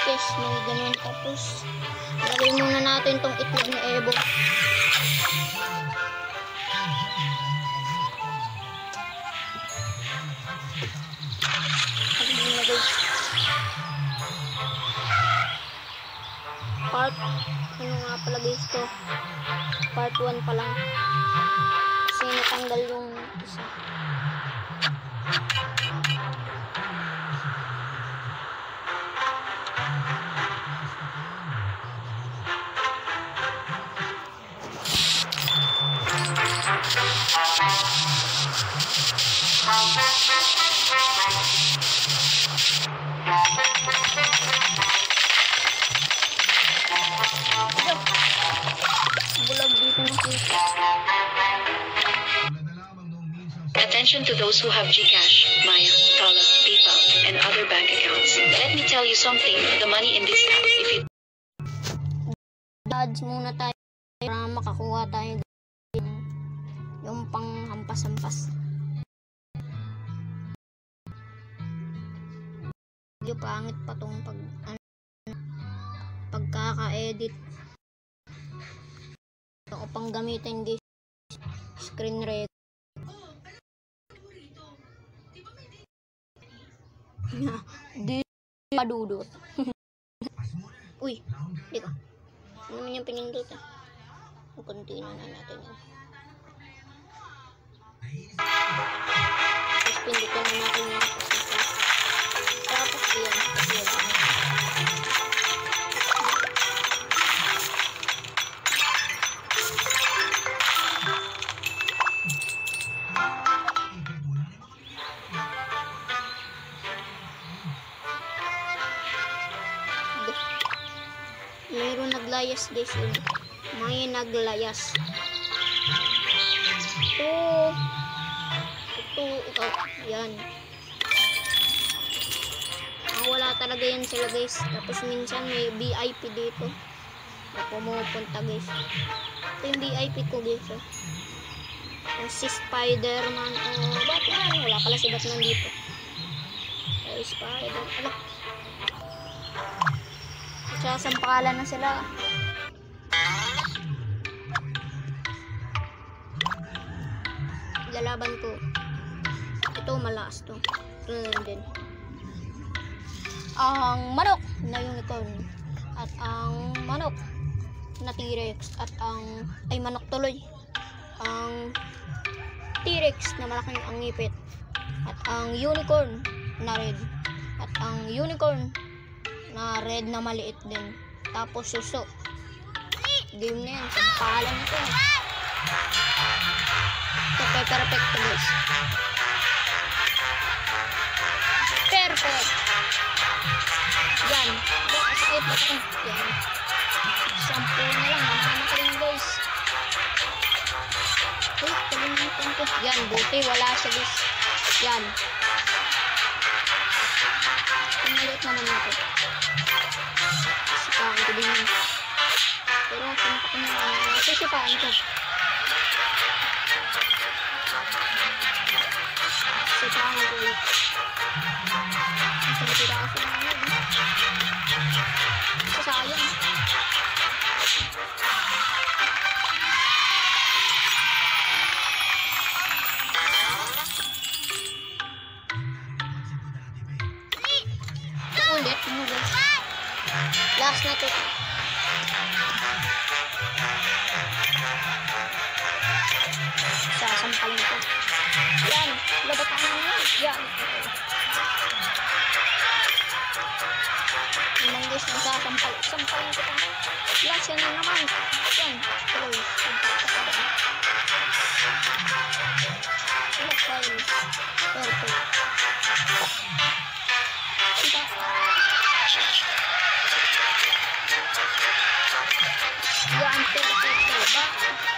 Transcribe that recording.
guys, may ganun. Tapos lagay muna natin tong itlog ni Evo. Ano nga pala guys to, part 1 pa lang kasi natanggal yung isa. Attention to those who have GCash, Maya, Tala, PayPal, and other bank accounts. Let me tell you something, the money in this app, if you ads muna tayo para makakuha tayo yung panghampas-hampas. Yung pangit pa tong pagkaka-edit. Ito ko pang gamitin guys, screen record. Di padudot. Uy, dito. Ano naman yung pinindot ah? Continue na natin yun. Tapos pindutin na natin yung tapos yan. Mayroon naglayas guys yun. May naglayas. Ito. Yan. Wala talaga yan sila guys. Tapos minsan may VIP dito. Na pumupunta guys. Ito yung VIP ko guys. Si Spider-Man. Ba't yan? Wala pala si Batman dito. Spider. Ala. Sasampalan na sila. Lalaban ko. Ito malakas to. Ito din. Ang manok na unicorn. At ang manok na T-Rex. At ang manok tuloy. Ang T-Rex na malaking ang ngipit. At ang unicorn na red. At ang unicorn na red na maliit din. Tapos suso. Game na yan. Sampalan ito. Ito perfect guys. Perfect. Yan. Yan. Sampo na lang. Mamamatay guys. Kalimutan ko. Yan. Buti wala siya guys. Yan. Maliit naman ito. Sipahan ko din yun. Pero sinapa ko na. Sisipahan ko. Sipahan ko ulit. Ang sinitira kasi na yun. Sayang. Ulit mo guys. Last na to. Sasampalin ko. Yan. Labatan na yan. Yan. Naman guys. Sampalin ko. Last yan na naman. Yan. Tuloy. Perfect. Yan, perfect.